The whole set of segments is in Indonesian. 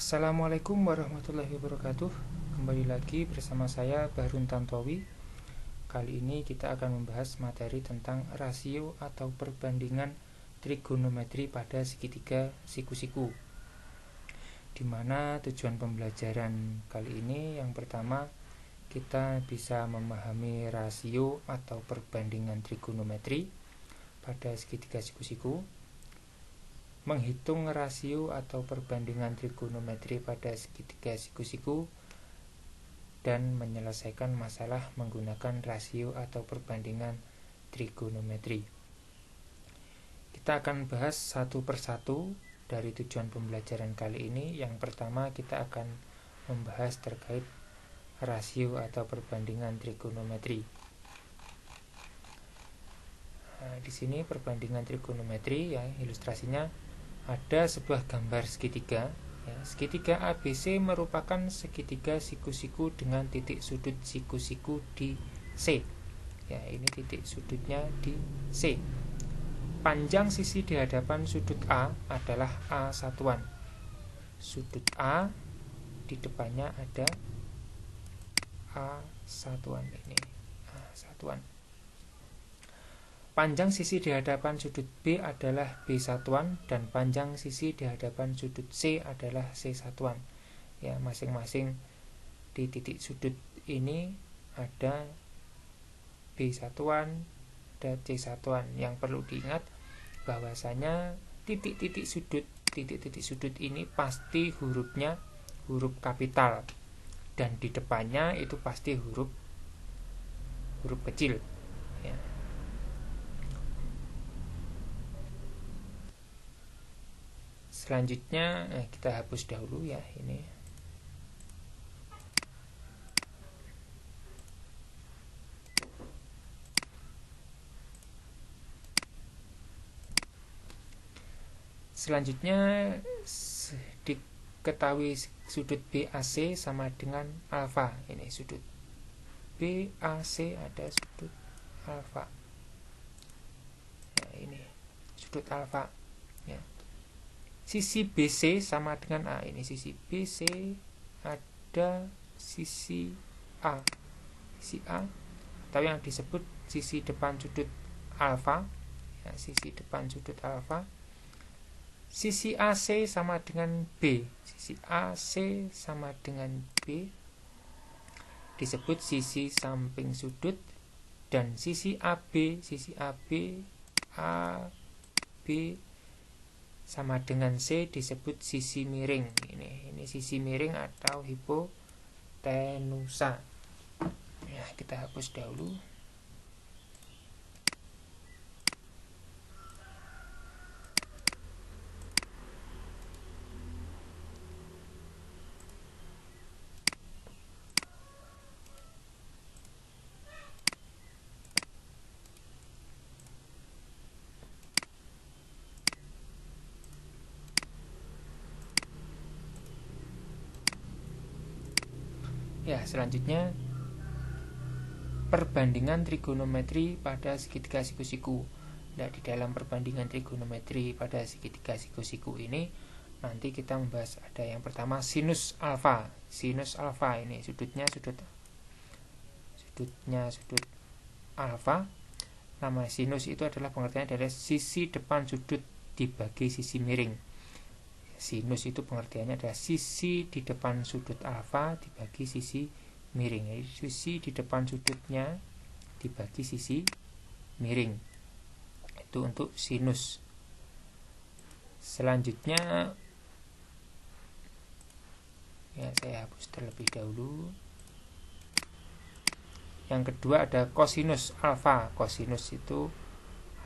Assalamualaikum warahmatullahi wabarakatuh. Kembali lagi bersama saya Bahrun Tantowi. Kali ini kita akan membahas materi tentang rasio atau perbandingan trigonometri pada segitiga siku-siku. Di mana tujuan pembelajaran kali ini yang pertama, kita bisa memahami rasio atau perbandingan trigonometri pada segitiga siku-siku, menghitung rasio atau perbandingan trigonometri pada segitiga siku-siku, dan menyelesaikan masalah menggunakan rasio atau perbandingan trigonometri. Kita akan bahas satu persatu dari tujuan pembelajaran kali ini. Yang pertama, kita akan membahas terkait rasio atau perbandingan trigonometri. Nah, di sini perbandingan trigonometri, ya, ilustrasinya ada sebuah gambar segitiga. Ya, segitiga ABC merupakan segitiga siku-siku dengan titik sudut siku-siku di C. Ya, ini titik sudutnya di C. Panjang sisi di hadapan sudut A adalah A satuan. Sudut A di depannya ada A satuan ini. A satuan. Panjang sisi di hadapan sudut B adalah B satuan, dan panjang sisi di hadapan sudut C adalah C satuan. Ya, masing-masing di titik sudut ini ada B satuan dan C satuan. Yang perlu diingat bahwasanya titik-titik sudut ini pasti hurufnya huruf kapital, dan di depannya itu pasti huruf kecil. Ya. Selanjutnya kita hapus dahulu, ya, ini. Selanjutnya diketahui sudut BAC sama dengan alfa. Ini sudut BAC ada sudut alfa. Nah, ini sudut alfa. Ya. Sisi BC sama dengan A. Ini sisi BC ada sisi A. Sisi A, atau yang disebut sisi depan sudut alfa. Ya, sisi depan sudut alfa. Sisi AC sama dengan B. Sisi AC sama dengan B disebut sisi samping sudut, dan sisi AB AB sama dengan C disebut sisi miring. Ini sisi miring atau hipotenusa. Ya, kita hapus dahulu. Ya, selanjutnya perbandingan trigonometri pada segitiga siku-siku. Nah, di dalam perbandingan trigonometri pada segitiga siku-siku ini nanti kita membahas ada yang pertama sinus alfa. Sinus alfa ini sudut alfa. Nama sinus itu adalah pengertiannya adalah sisi depan sudut dibagi sisi miring. Sinus itu pengertiannya adalah sisi di depan sudut alfa dibagi sisi miring. Jadi sisi di depan sudutnya dibagi sisi miring. Itu untuk sinus. Selanjutnya, ya, saya hapus terlebih dahulu. Yang kedua ada kosinus alfa. Kosinus itu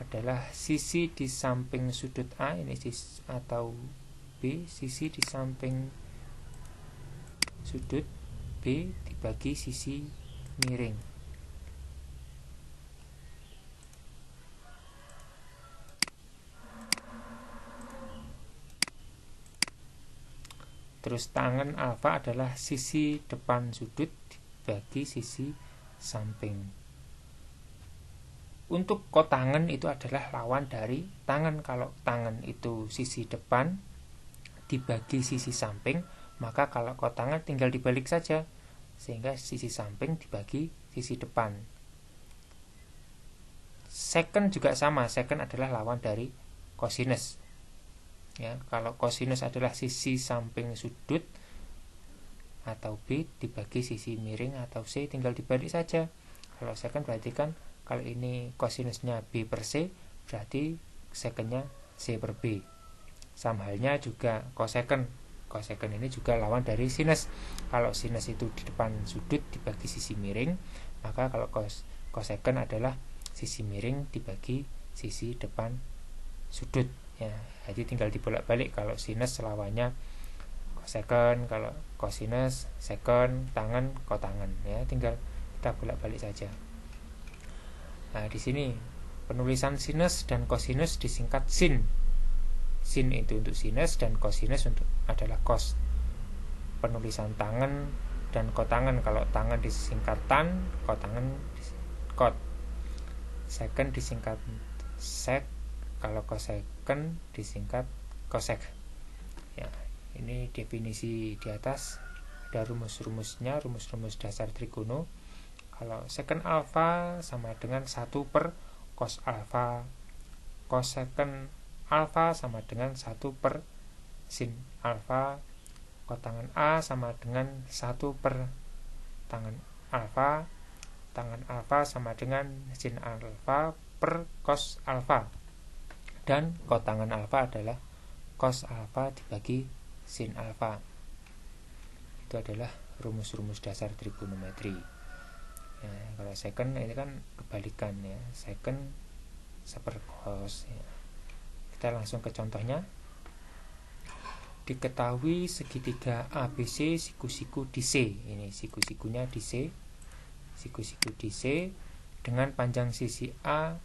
adalah sisi di samping sudut A, ini sisi atau B, sisi di samping sudut B dibagi sisi miring. Terus tangen alfa adalah sisi depan sudut dibagi sisi samping. Untuk kotangen itu adalah lawan dari tangen. Kalau tangen itu sisi depan dibagi sisi samping, maka kalau kotangan tinggal dibalik saja, sehingga sisi samping dibagi sisi depan. Secant juga sama, secant adalah lawan dari cosinus. Ya, kalau cosinus adalah sisi samping sudut atau B dibagi sisi miring atau C, tinggal dibalik saja. Kalau secant berarti kan kalau ini cosinusnya B per C, berarti secantnya C per B. Sama halnya juga cosecant. Cosecant ini juga lawan dari sinus. Kalau sinus itu di depan sudut dibagi sisi miring, maka kalau cosecant adalah sisi miring dibagi sisi depan sudut. Ya, jadi tinggal dibolak-balik. Kalau sinus lawannya cosecant, kalau cosinus secant, tangan kotangan. Ya, tinggal kita bolak-balik saja. Nah, di sini penulisan sinus dan cosinus disingkat sin. Sin itu untuk sinus dan cosinus untuk adalah cos. Penulisan tangan dan kotangan, kalau tangan disingkat tan, kotangan disingkat kot. Secant disingkat sec, kalau cosecant disingkat cosec. Ya, ini definisi di atas. Ada rumus-rumusnya, rumus-rumus dasar trigono. Kalau secant alfa sama dengan 1 per cos alfa, cosecant alfa sama dengan 1 per sin alfa, kotangan A sama dengan 1 per tangan alfa, tangan alfa sama dengan sin alfa per cos alfa, dan kotangan alfa adalah cos alfa dibagi sin alfa. Itu adalah rumus-rumus dasar trigonometri. Ya, kalau secant ini kan kebalikan ya, secant sepercos ya. Kita langsung ke contohnya. Diketahui segitiga ABC siku-siku di C. Ini siku-sikunya di C. Siku-siku di C dengan panjang sisi A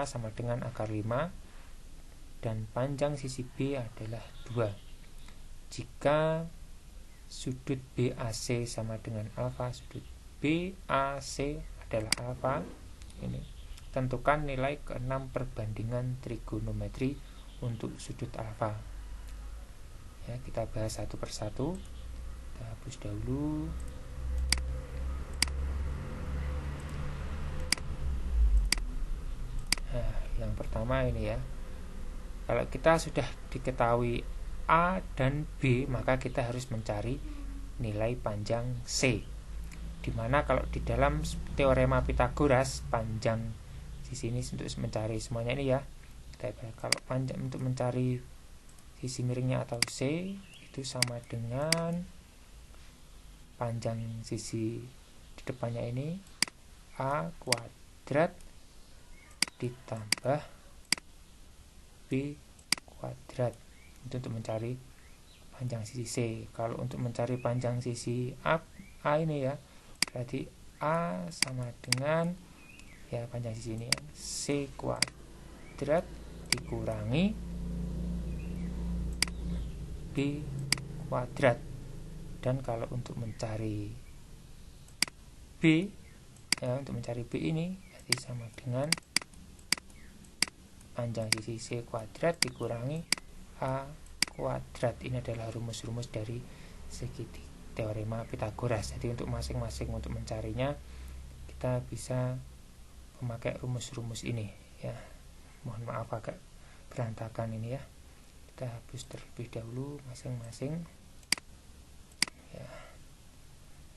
sama dengan akar 5 dan panjang sisi B adalah 2. Jika sudut BAC sama dengan alfa, sudut BAC adalah alfa, ini tentukan nilai ke-6 perbandingan trigonometri untuk sudut alfa. Ya, kita bahas satu persatu. Kita hapus dahulu. Nah, yang pertama ini ya. Kalau kita sudah diketahui A dan B, maka kita harus mencari nilai panjang C. Dimana kalau di dalam teorema Pythagoras, panjang di sini untuk mencari semuanya ini ya. Kalau panjang untuk mencari sisi miringnya atau C itu sama dengan panjang sisi di depannya ini A kuadrat ditambah B kuadrat. Itu untuk mencari panjang sisi C. Kalau untuk mencari panjang sisi A ini ya, berarti A sama dengan ya panjang sisi ini ya, C kuadrat dikurangi B kuadrat. Dan kalau untuk mencari B ya, untuk mencari B ini berarti sama dengan panjang sisi C kuadrat dikurangi A kuadrat. Ini adalah rumus-rumus dari segitiga teorema Pythagoras. Jadi untuk masing-masing untuk mencarinya kita bisa memakai rumus-rumus ini ya. Mohon maaf agak berantakan ini ya. Kita hapus terlebih dahulu masing-masing ya.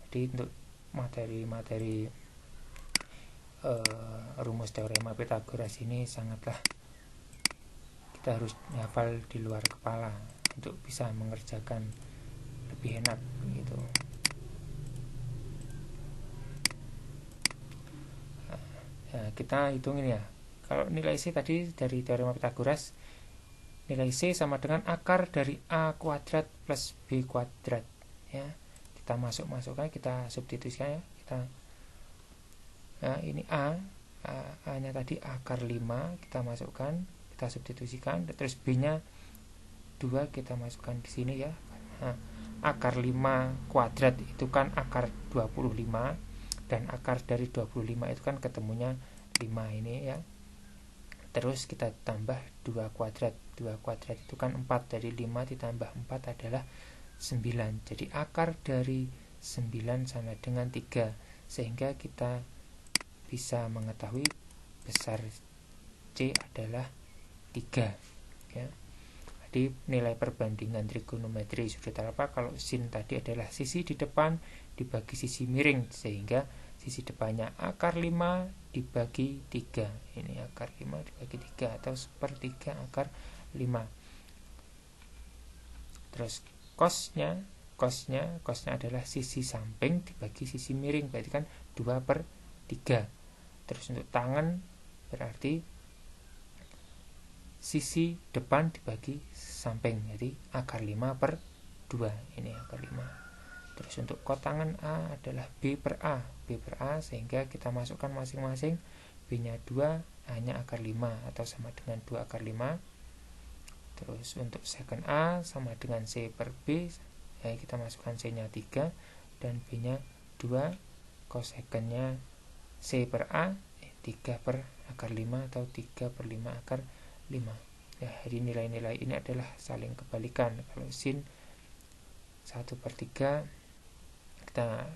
Jadi untuk materi-materi rumus teorema Pythagoras ini sangatlah kita harus hafal di luar kepala untuk bisa mengerjakan lebih enak gitu. Nah, kita hitungin ya. Kalau nilai C tadi dari teorema Pythagoras, nilai C sama dengan akar dari A kuadrat plus B kuadrat ya. Kita masukkan, kita substitusikan ya. Nah, ini A nya tadi akar 5 kita masukkan, kita substitusikan, terus B nya 2 kita masukkan di sini ya. Nah, akar 5 kuadrat itu kan akar 25, dan akar dari 25 itu kan ketemunya 5 ini ya. Terus kita tambah 2 kuadrat, 2 kuadrat itu kan 4, dari 5 ditambah 4 adalah 9. Jadi akar dari 9 sama dengan 3, sehingga kita bisa mengetahui besar C adalah 3 ya. Jadi nilai perbandingan trigonometri sudut alfa kalau sin tadi adalah sisi di depan dibagi sisi miring, sehingga sisi depannya akar 5 dibagi 3. Ini akar 5 dibagi 3 atau sepertiga akar 5. Terus cosnya adalah sisi samping dibagi sisi miring, berarti kan 2/3. Terus untuk tangan berarti sisi depan dibagi samping, jadi akar 5/2. Ini akar 5. Terus untuk kotangan A adalah B/A, sehingga kita masukkan masing-masing. B nya 2, A nya akar 5 atau sama dengan 2 akar 5. Terus untuk second A sama dengan C/B, kita masukkan C nya 3 dan B nya 2, cosecantnya C/A 3/akar 5 atau 3/5 akar 5. Ya, jadi nilai-nilai ini adalah saling kebalikan. Kalau sin 1/3, kita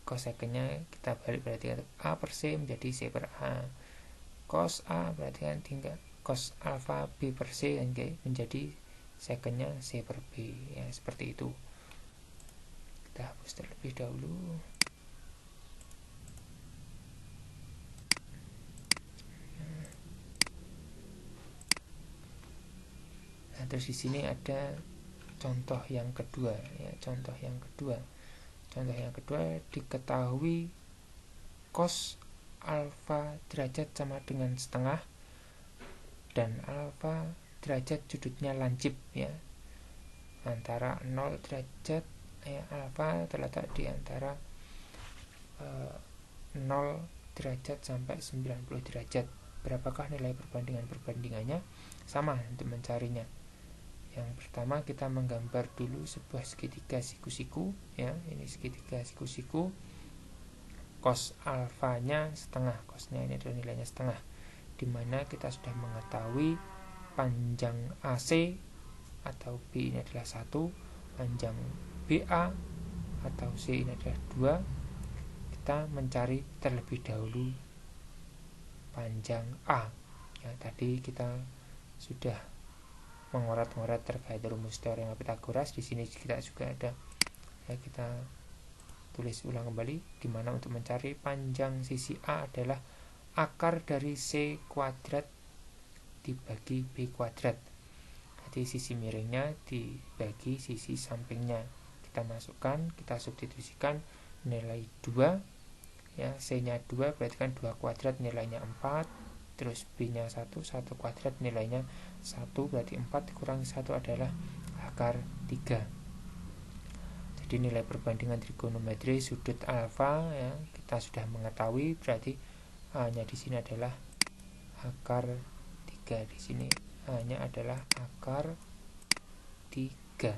cosecantnya kita balik, berarti A per C menjadi C/A. Cos A berarti kan tinggal cos alfa B per C menjadi secantnya C/B. Ya, seperti itu. Kita hapus terlebih dahulu. Terus di sini ada contoh yang kedua ya, contoh yang kedua diketahui cos alfa derajat sama dengan setengah dan alfa derajat sudutnya lancip ya, antara 0 derajat ya, alfa terletak di antara 0 derajat sampai 90 derajat. Berapakah nilai perbandingannya? Sama untuk mencarinya. Yang pertama kita menggambar dulu sebuah segitiga siku-siku ya, ini segitiga siku-siku. Cos alfanya setengah, cosnya ini adalah nilainya setengah, dimana kita sudah mengetahui panjang AC atau B ini adalah 1, panjang BA atau C ini adalah 2. Kita mencari terlebih dahulu panjang A ya, tadi kita sudah mengorat-ngorat terkait rumus teorema Pitagoras. Di sini kita juga ada ya, kita tulis ulang kembali, di mana untuk mencari panjang sisi A adalah akar dari C kuadrat dibagi B kuadrat. Jadi sisi miringnya dibagi sisi sampingnya. Kita masukkan, kita substitusikan nilai 2 ya, C nya 2 berarti kan 2 kuadrat nilainya 4. Terus B nya 1 kuadrat nilainya 1, berarti 4 dikurangi 1 adalah akar 3. Jadi nilai perbandingan trigonometri sudut alfa ya, kita sudah mengetahui, berarti A nya di sini adalah akar 3. Di sini A nya adalah akar 3.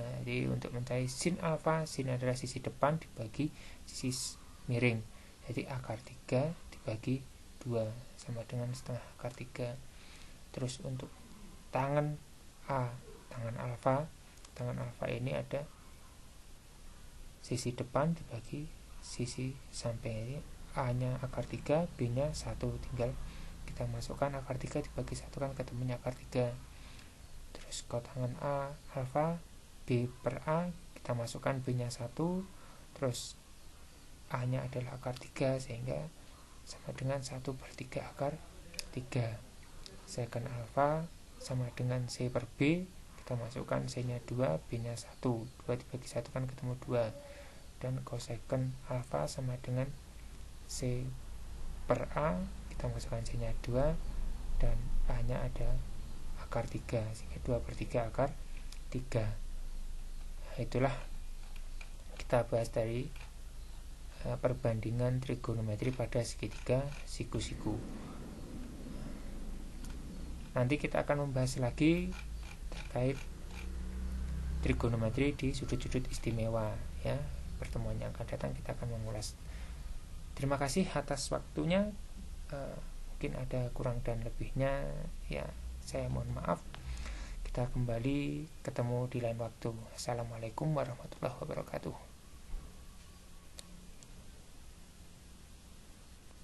Nah, jadi untuk mencari sin alfa, sin adalah sisi depan dibagi sisi miring, jadi akar 3 dibagi 2 sama dengan setengah akar 3. Terus untuk tangan A, tangan alfa ini ada sisi depan dibagi sisi samping, ini A nya akar 3, B nya 1, tinggal kita masukkan akar 3 dibagi 1 kan ketemunya akar 3. Terus kotangan A alfa B/A, kita masukkan B nya 1, terus A nya adalah akar 3 sehingga sama dengan 1/3 akar 3. Secant alfa sama dengan C/B, kita masukkan C nya 2, B nya 1, 2 dibagi 1 kan ketemu 2. Dan cosecant alfa sama dengan C/A, kita masukkan C nya 2 dan A nya ada akar 3 sehingga 2/3 akar 3. Nah, itulah kita bahas dari perbandingan trigonometri pada segitiga siku-siku. Nanti kita akan membahas lagi terkait trigonometri di sudut-sudut istimewa ya. Pertemuan yang akan datang kita akan mengulas. Terima kasih atas waktunya. Mungkin ada kurang dan lebihnya ya, Saya mohon maaf. Kita kembali ketemu di lain waktu. Assalamualaikum warahmatullahi wabarakatuh.